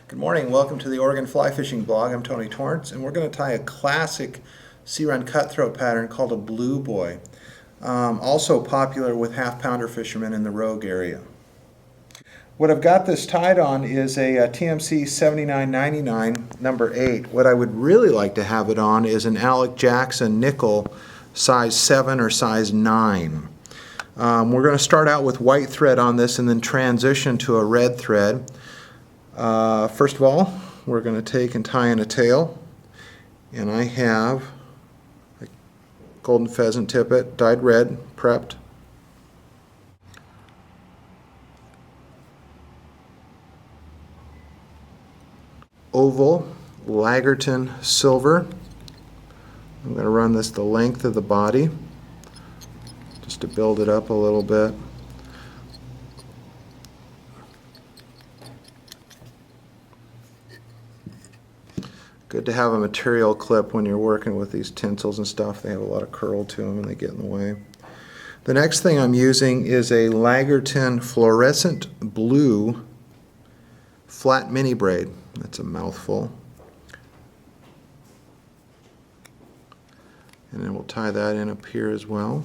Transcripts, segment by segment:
Good morning, welcome to the Oregon Fly Fishing Blog. I'm Tony Torrance, and we're going to tie a classic Sea Run Cutthroat pattern called a Blue Boy. Also popular with half-pounder fishermen in the Rogue area. What I've got this tied on is a TMC 7999 number 8. What I would really like to have it on is an Alec Jackson nickel size 7 or size 9. We're going to start out with white thread on this and then transition to a red thread. First of all, we're going to take and tie in a tail, and I have a golden pheasant tippet, dyed red, prepped. Oval Lagartun silver. I'm going to run this the length of the body just to build it up a little bit. Good to have a material clip when you're working with these tinsels and stuff. They have a lot of curl to them and they get in the way. The next thing I'm using is a Lagartun fluorescent blue flat mini braid. That's a mouthful. And then we'll tie that in up here as well.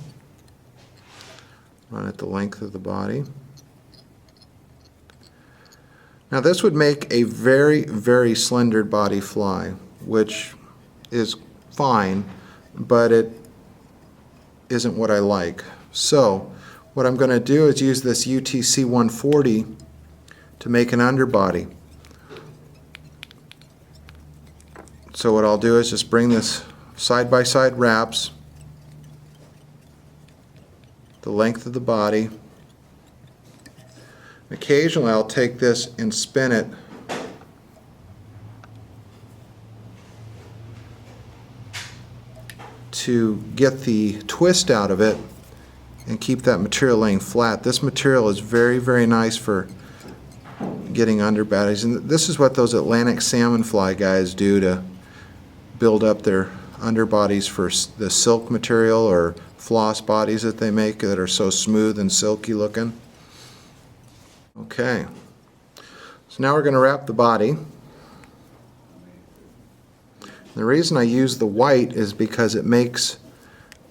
Run it the length of the body. Now this would make a very, very slender body fly, which is fine, but it isn't what I like. So what I'm going to do is use this UTC 140 to make an underbody. So what I'll do is just bring this side-by-side wraps, the length of the body. Occasionally I'll take this and spin it to get the twist out of it and keep that material laying flat. This material is very, very nice for getting underbodies, and this is what those Atlantic salmon fly guys do to build up their underbodies for the silk material or floss bodies that they make that are so smooth and silky looking. Okay, so now we're going to wrap the body. The reason I use the white is because it makes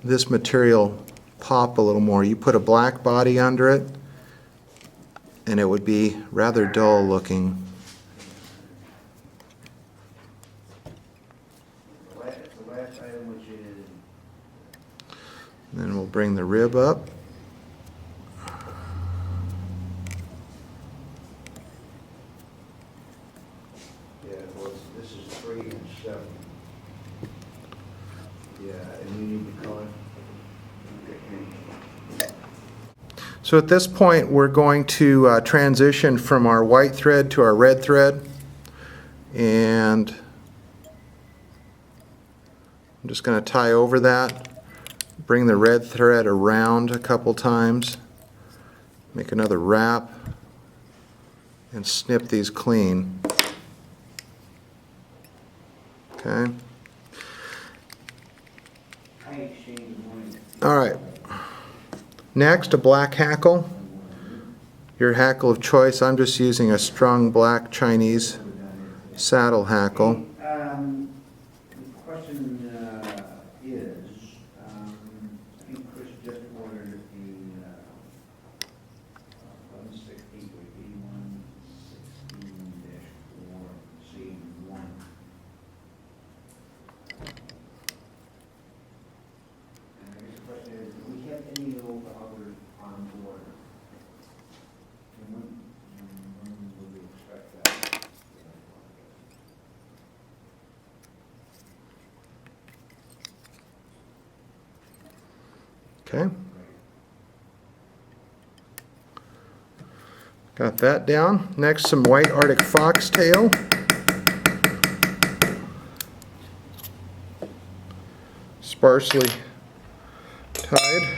this material pop a little more. You put a black body under it and it would be rather dull looking. Then we'll bring the rib up. Yeah, well, this is 3 and 7. Yeah, and you need the color. So at this point we're going to transition from our white thread to our red thread, and I'm just going to tie over that, bring the red thread around a couple times, make another wrap, and snip these clean. Okay. All right. Next, a black hackle. Your hackle of choice. I'm just using a strung black Chinese saddle hackle. The question is, I think Chris just ordered the 160 with E116-4 C1. And I guess the question is, do we have any of others on board? And when would we expect that? Okay. Got that down. Next, some white Arctic foxtail. Sparsely tied.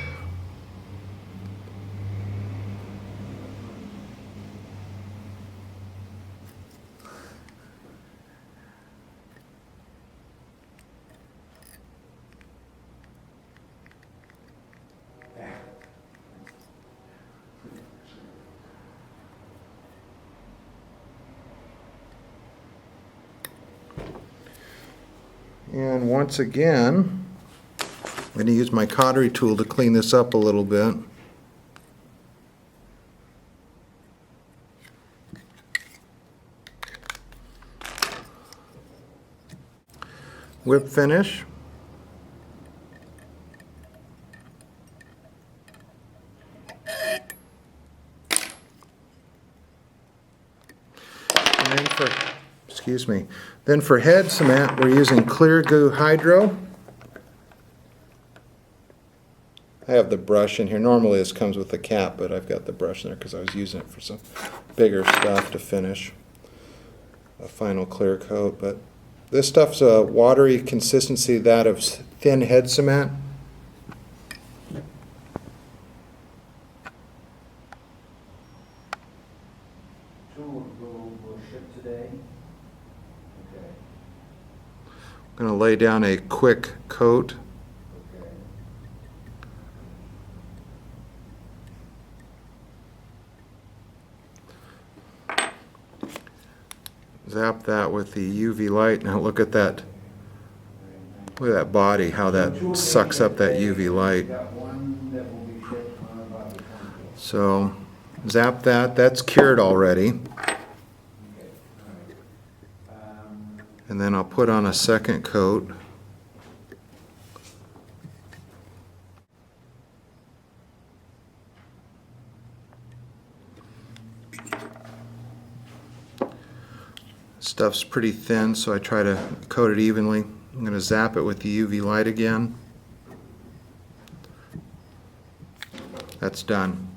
And once again, I'm going to use my cautery tool to clean this up a little bit. Whip finish. And then for head cement, we're using Clear Goo Hydro. I have the brush in here. Normally this comes with the cap, but I've got the brush in there because I was using it for some bigger stuff to finish a final clear coat. But this stuff's a watery consistency, that of thin head cement. Will ship today? Okay. I'm going to lay down a quick coat. Okay. Zap that with the UV light. Now look at that. Look at that body, how that sucks up that UV light. Got one that will be shipped on about the 20th. So zap that. That's cured already. Okay, all right. And then I'll put on a second coat. Stuff's pretty thin, so I try to coat it evenly. I'm going to zap it with the UV light again. That's done.